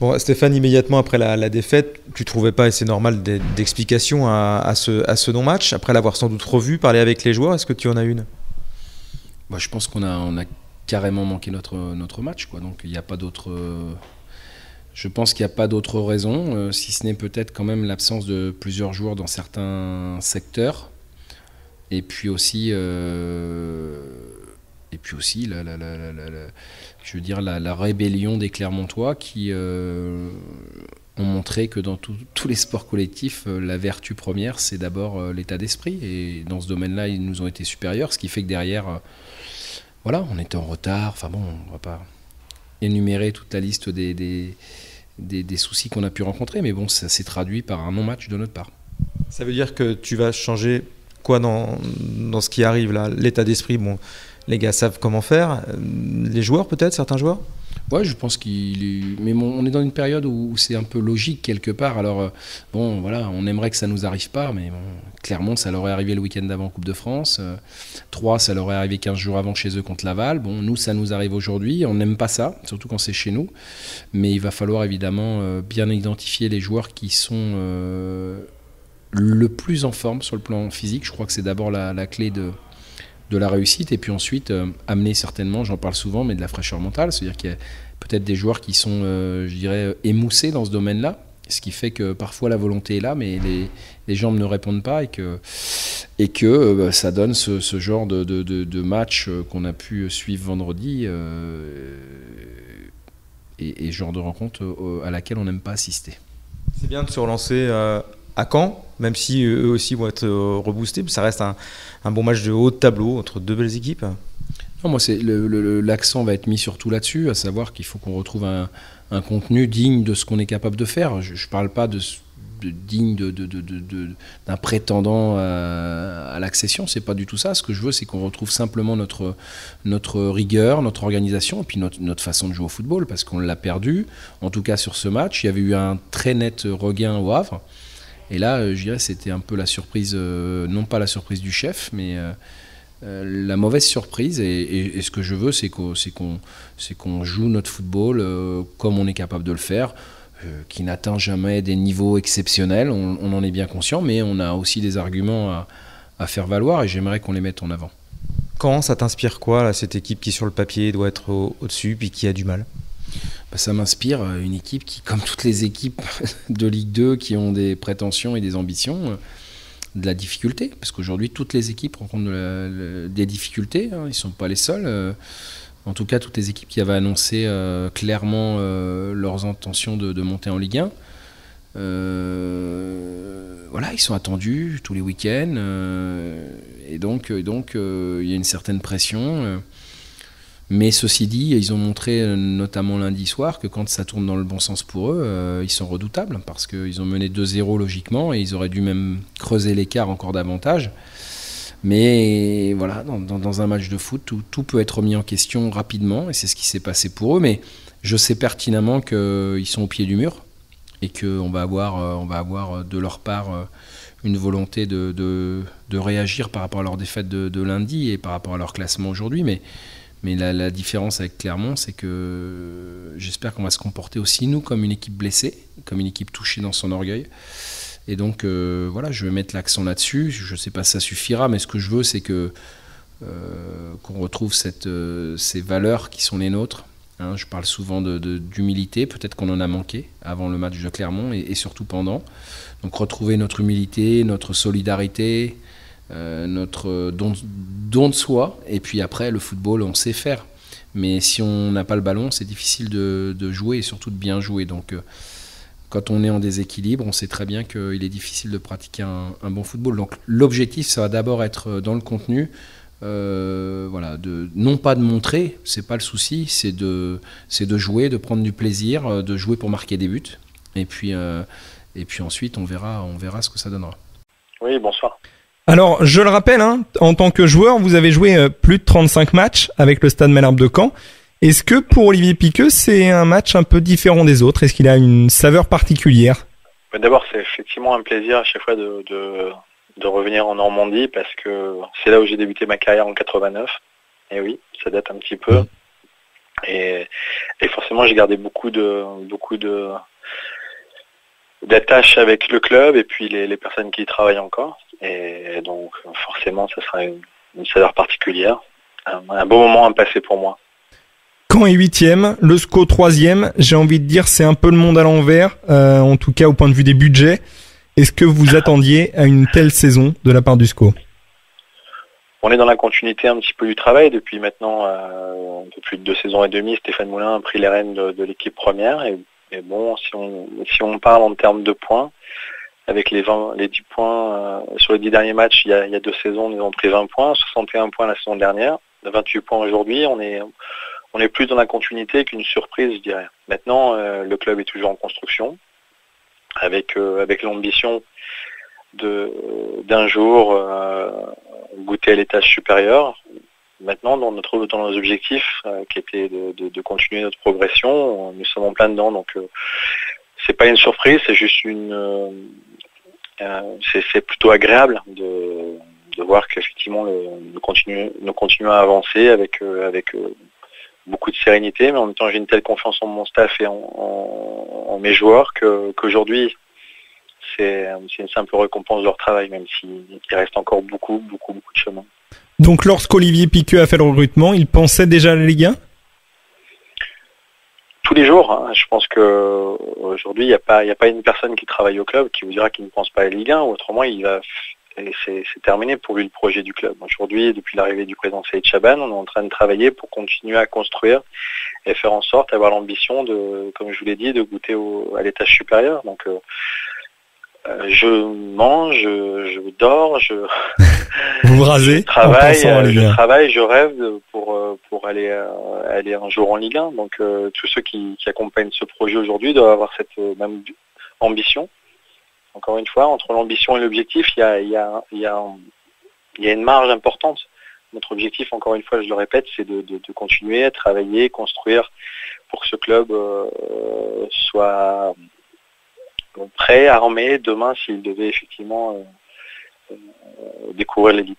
Bon, Stéphane, immédiatement après la défaite, tu trouvais pas, et c'est normal, d'explications à ce non-match, après l'avoir sans doute revu, parler avec les joueurs, est-ce que tu en as une? Je pense qu'on a carrément manqué notre match, quoi. Donc il n'y a pas d'autre. Je pense qu'il n'y a pas d'autre raison, si ce n'est peut-être quand même l'absence de plusieurs joueurs dans certains secteurs. Et puis aussi, je veux dire, la rébellion des Clermontois qui ont montré que dans tous les sports collectifs, la vertu première, c'est d'abord l'état d'esprit. Et dans ce domaine-là, ils nous ont été supérieurs, ce qui fait que derrière, voilà, on était en retard. Enfin bon, on ne va pas énumérer toute la liste des soucis qu'on a pu rencontrer, mais bon, ça s'est traduit par un non-match de notre part. Ça veut dire que tu vas changer quoi dans ce qui arrive là? L'état d'esprit, bon, les gars savent comment faire. Les joueurs peut-être, certains joueurs? Ouais, je pense mais bon, on est dans une période où c'est un peu logique quelque part. Alors, bon, voilà, on aimerait que ça nous arrive pas, mais bon, Clermont, ça leur est arrivé le week-end d'avant en Coupe de France. Troyes, ça leur est arrivé 15 jours avant chez eux contre Laval. Bon, nous, ça nous arrive aujourd'hui. On n'aime pas ça, surtout quand c'est chez nous. Mais il va falloir évidemment bien identifier les joueurs qui sont le plus en forme sur le plan physique. Je crois que c'est d'abord la clé de la réussite, et puis ensuite amener certainement, j'en parle souvent, mais de la fraîcheur mentale, c'est-à-dire qu'il y a peut-être des joueurs qui sont, je dirais, émoussés dans ce domaine-là, ce qui fait que parfois la volonté est là, mais les jambes ne répondent pas, et que ça donne ce genre de match qu'on a pu suivre vendredi, et genre de rencontre à laquelle on n'aime pas assister. C'est bien de se relancer à Caen, même si eux aussi vont être reboostés, ça reste un bon match de haut de tableau entre deux belles équipes. Non, moi, l'accent va être mis surtout là-dessus, à savoir qu'il faut qu'on retrouve un contenu digne de ce qu'on est capable de faire. Je ne parle pas digne d'un prétendant à l'accession, c'est pas du tout ça. Ce que je veux, c'est qu'on retrouve simplement notre rigueur, notre organisation, et puis notre façon de jouer au football, parce qu'on l'a perdu. En tout cas, sur ce match, il y avait eu un très net regain au Havre. Et là, je dirais, c'était un peu la surprise, non pas la surprise du chef, mais la mauvaise surprise. Et ce que je veux, c'est qu'on joue notre football comme on est capable de le faire, qui n'atteint jamais des niveaux exceptionnels, on en est bien conscient, mais on a aussi des arguments à faire valoir, et j'aimerais qu'on les mette en avant. Quand ça t'inspire quoi, là, cette équipe qui sur le papier doit être au-dessus, puis qui a du mal? Ça m'inspire une équipe qui, comme toutes les équipes de Ligue 2 qui ont des prétentions et des ambitions, de la difficulté. Parce qu'aujourd'hui, toutes les équipes rencontrent des difficultés. Ils ne sont pas les seuls. En tout cas, toutes les équipes qui avaient annoncé clairement leurs intentions de monter en Ligue 1. Voilà, ils sont attendus tous les week-ends. Et donc, il y a une certaine pression. Mais ceci dit, ils ont montré notamment lundi soir que quand ça tourne dans le bon sens pour eux, ils sont redoutables, parce qu'ils ont mené 2-0 logiquement, et ils auraient dû même creuser l'écart encore davantage. Mais voilà, dans un match de foot, tout peut être remis en question rapidement, et c'est ce qui s'est passé pour eux. Mais je sais pertinemment qu'ils sont au pied du mur, et qu'on va avoir de leur part une volonté de réagir par rapport à leur défaite de lundi et par rapport à leur classement aujourd'hui. Mais la différence avec Clermont, c'est que j'espère qu'on va se comporter aussi, nous, comme une équipe blessée, comme une équipe touchée dans son orgueil. Et donc, voilà, je vais mettre l'accent là-dessus. Je ne sais pas si ça suffira, mais ce que je veux, c'est qu'on retrouve ces valeurs qui sont les nôtres. Je parle souvent d'humilité, peut-être qu'on en a manqué avant le match de Clermont et surtout pendant. Donc, retrouver notre humilité, notre solidarité, notre don de soi, et puis après le football on sait faire, mais si on n'a pas le ballon, c'est difficile de jouer, et surtout de bien jouer. Donc quand on est en déséquilibre, on sait très bien qu'il est difficile de pratiquer un bon football. Donc l'objectif, ça va d'abord être dans le contenu, voilà, non pas de montrer, c'est pas le souci, c'est de jouer, de prendre du plaisir, de jouer pour marquer des buts, et puis ensuite on verra ce que ça donnera. Oui, bonsoir. Alors, je le rappelle, en tant que joueur, vous avez joué plus de 35 matchs avec le Stade Malherbe de Caen. Est-ce que pour Olivier Piqueux, c'est un match un peu différent des autres? Est-ce qu'il a une saveur particulière? D'abord, c'est effectivement un plaisir à chaque fois de revenir en Normandie, parce que c'est là où j'ai débuté ma carrière en 89. Et oui, ça date un petit peu. Et forcément, j'ai gardé beaucoup d'attaches avec le club et puis les personnes qui y travaillent encore. Et donc, forcément, ça sera une saveur particulière. Un beau moment à passer pour moi. Caen est 8e, le SCO 3e. J'ai envie de dire, c'est un peu le monde à l'envers, en tout cas au point de vue des budgets. Est-ce que vous attendiez à une telle saison de la part du SCO ? On est dans la continuité un petit peu du travail. Depuis maintenant un peu plus de 2 saisons et demie, Stéphane Moulin a pris les rênes de l'équipe première. Et bon, si on parle en termes de points, avec les 10 points sur les 10 derniers matchs, il y a 2 saisons, nous avons pris 20 points, 61 points la saison dernière, 28 points aujourd'hui. On est plus dans la continuité qu'une surprise, je dirais. Maintenant, le club est toujours en construction, avec l'ambition d'un jour goûter à l'étage supérieur. Maintenant, dans nos objectifs, qui étaient de continuer notre progression, nous sommes en plein dedans. Donc, c'est pas une surprise, c'est juste c'est plutôt agréable de voir qu'effectivement nous continuons à avancer avec beaucoup de sérénité, mais en même temps j'ai une telle confiance en mon staff et en mes joueurs qu'aujourd'hui c'est une simple récompense de leur travail, même s'il reste encore beaucoup de chemin. Donc lorsqu'Olivier Piqueux a fait le recrutement, il pensait déjà à la Ligue 1 ? Tous les jours, hein. Je pense que aujourd'hui il n'y a pas une personne qui travaille au club qui vous dira qu'il ne pense pas à la Ligue 1, ou autrement c'est terminé pour lui le projet du club. Aujourd'hui, depuis l'arrivée du président Saïd Chaban, on est en train de travailler pour continuer à construire et faire en sorte d'avoir l'ambition comme je vous l'ai dit, de goûter à l'étage supérieur. Donc je mange, je dors, vous vous rasez, je travaille, je rêve pour aller un jour en Ligue 1. Donc tous ceux qui accompagnent ce projet aujourd'hui doivent avoir cette même ambition. Encore une fois, entre l'ambition et l'objectif, il y a une marge importante. Notre objectif, encore une fois, je le répète, c'est de continuer à travailler, construire pour que ce club soit prêt, armé demain s'il devait effectivement découvrir l'élite.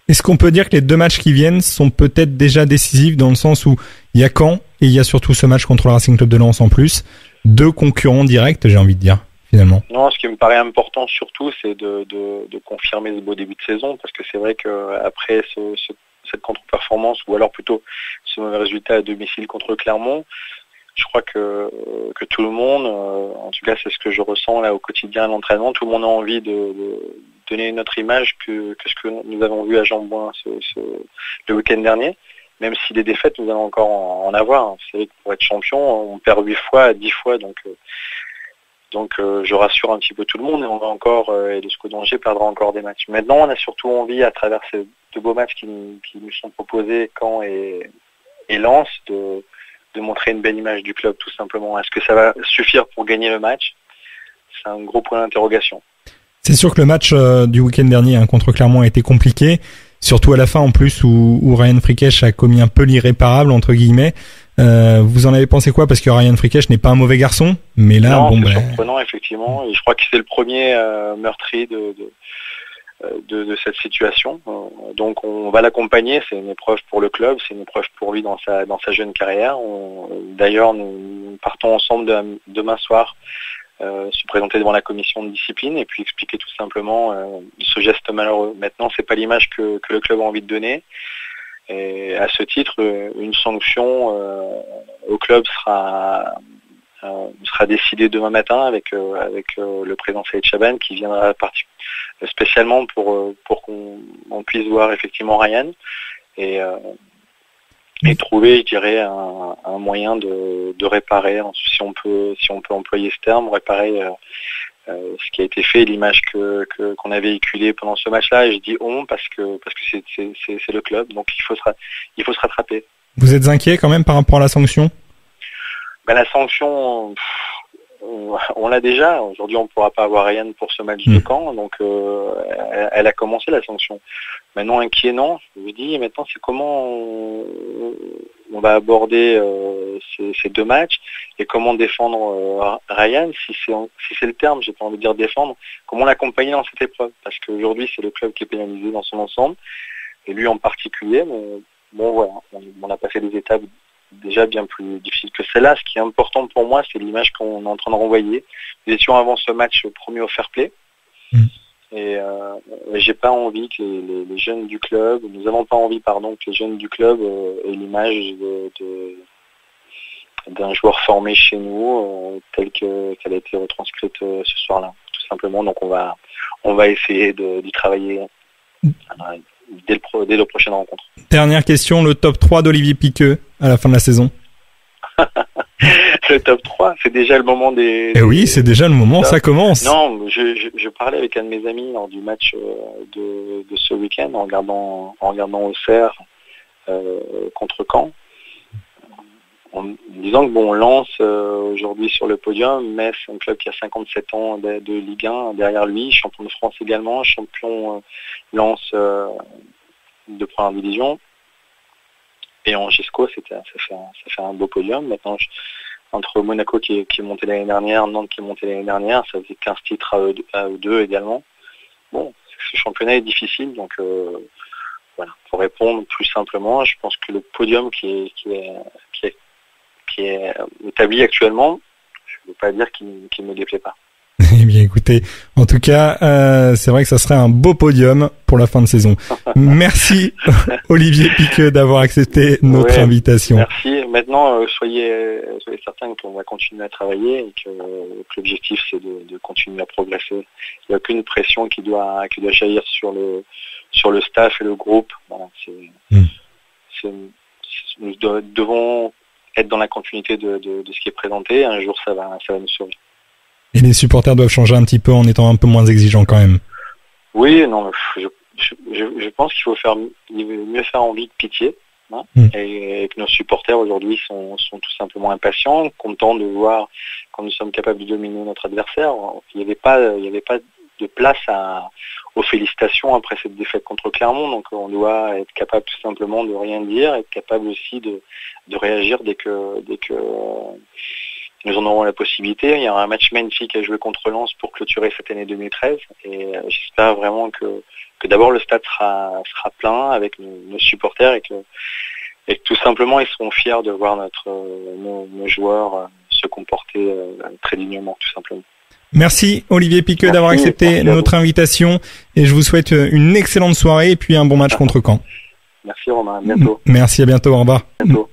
Est-ce qu'on peut dire que les 2 matchs qui viennent sont peut-être déjà décisifs dans le sens où il y a Caen et il y a surtout ce match contre le Racing Club de Lens en plus, 2 concurrents directs, j'ai envie de dire, finalement. Non, ce qui me paraît important surtout, c'est de confirmer ce beau début de saison, parce que c'est vrai qu'après cette contre-performance, ou alors plutôt ce mauvais résultat à domicile contre Clermont, je crois que tout le monde, en tout cas c'est ce que je ressens là au quotidien à l'entraînement, tout le monde a envie de donner une autre image que ce que nous avons vu à Jean-Bouin le week-end dernier, même si des défaites nous allons encore en avoir. C'est vrai que pour être champion, on perd 8 fois à 10 fois, donc je rassure un petit peu tout le monde, et on va encore, et le SCO d'Angers perdra encore des matchs. Maintenant, on a surtout envie, à travers ces 2 beaux matchs qui nous sont proposés, Caen et Lens, de montrer une belle image du club, tout simplement. Est-ce que ça va suffire pour gagner le match ? C'est un gros point d'interrogation. C'est sûr que le match du week-end dernier contre Clermont a été compliqué, surtout à la fin en plus où Ryan Frikesh a commis un peu l'irréparable, entre guillemets. Vous en avez pensé quoi ? Parce que Ryan Frikesh n'est pas un mauvais garçon, mais là, non, c'est surprenant, effectivement. Et je crois que c'est le premier meurtrier de cette situation. Donc on va l'accompagner, c'est une épreuve pour le club, c'est une épreuve pour lui dans sa jeune carrière. D'ailleurs, nous partons ensemble demain soir se présenter devant la commission de discipline et puis expliquer tout simplement ce geste malheureux. Maintenant, c'est pas l'image que le club a envie de donner. Et à ce titre, une sanction au club sera décidée demain matin avec le président Saïd Chaban qui viendra spécialement pour qu'on puisse voir effectivement Ryan et trouver, je dirais, un moyen de réparer, si on peut employer ce terme, réparer ce qui a été fait, l'image qu'on a véhiculée pendant ce match-là. Et je dis parce que c'est le club, donc il faut se rattraper. Vous êtes inquiet quand même par rapport à la sanction ? La sanction, on l'a déjà. Aujourd'hui, on ne pourra pas avoir Ryan pour ce match de Caen, donc elle a commencé la sanction. Maintenant, inquiet, non. Je vous dis, maintenant, c'est comment on va aborder ces 2 matchs et comment défendre Ryan, si c'est le terme, j'ai pas envie de dire défendre, comment l'accompagner dans cette épreuve. Parce qu'aujourd'hui, c'est le club qui est pénalisé dans son ensemble, et lui en particulier. Mais bon, voilà, on a passé des étapes déjà bien plus difficile que celle-là. Ce qui est important pour moi, c'est l'image qu'on est en train de renvoyer. Nous étions avant ce match premier au fair play. Et j'ai pas envie que les jeunes du club, nous avons pas envie, pardon, que les jeunes du club aient l'image d'un joueur formé chez nous, telle qu'elle a été retranscrite ce soir-là, tout simplement. Donc on va essayer d'y travailler dès le prochaine rencontre. Dernière question, le top 3 d'Olivier Piqueux à la fin de la saison. Le top 3, c'est déjà le moment des... Eh oui, c'est déjà le moment, ça commence. Non, je parlais avec un de mes amis lors du match de ce week-end en regardant Auxerre contre Caen, en disant que bon, Lens aujourd'hui sur le podium, Metz, un club qui a 57 ans de Ligue 1 derrière lui, champion de France également, champion Lens de première division. Et en Gisco, ça fait un beau podium. Maintenant, entre Monaco qui est monté l'année dernière, Nantes qui est monté l'année dernière, ça faisait 15 titres à eux deux également. Bon, ce championnat est difficile, donc voilà. Pour répondre plus simplement, je pense que le podium qui est établi actuellement, je ne veux pas dire qu'il ne me déplaît pas. Eh bien, écoutez, en tout cas, c'est vrai que ça serait un beau podium pour la fin de saison. Merci Olivier Piqueux d'avoir accepté notre invitation. Merci. Maintenant, soyez certains qu'on va continuer à travailler et que l'objectif c'est de continuer à progresser. Il n'y a aucune pression qui doit jaillir sur le staff et le groupe. Voilà, nous devons être dans la continuité de ce qui est présenté. Un jour, ça va nous sauver. Et les supporters doivent changer un petit peu en étant un peu moins exigeants quand même. Oui, non, je pense qu'il faut mieux faire envie de pitié, hein, et que nos supporters aujourd'hui sont tout simplement impatients, contents de voir quand nous sommes capables de dominer notre adversaire. Il n'y avait pas de place aux félicitations après cette défaite contre Clermont, donc on doit être capable tout simplement de rien dire, être capable aussi de réagir dès que nous en aurons la possibilité. Il y aura un match magnifique à jouer contre Lens pour clôturer cette année 2013 et j'espère vraiment que d'abord le stade sera plein avec nos supporters et que tout simplement ils seront fiers de voir nos joueurs se comporter très dignement, tout simplement. Merci Olivier Piqueux d'avoir accepté notre invitation et je vous souhaite une excellente soirée et puis un bon match contre Caen. Merci Romain, à bientôt. Merci, à bientôt, au revoir. À bientôt.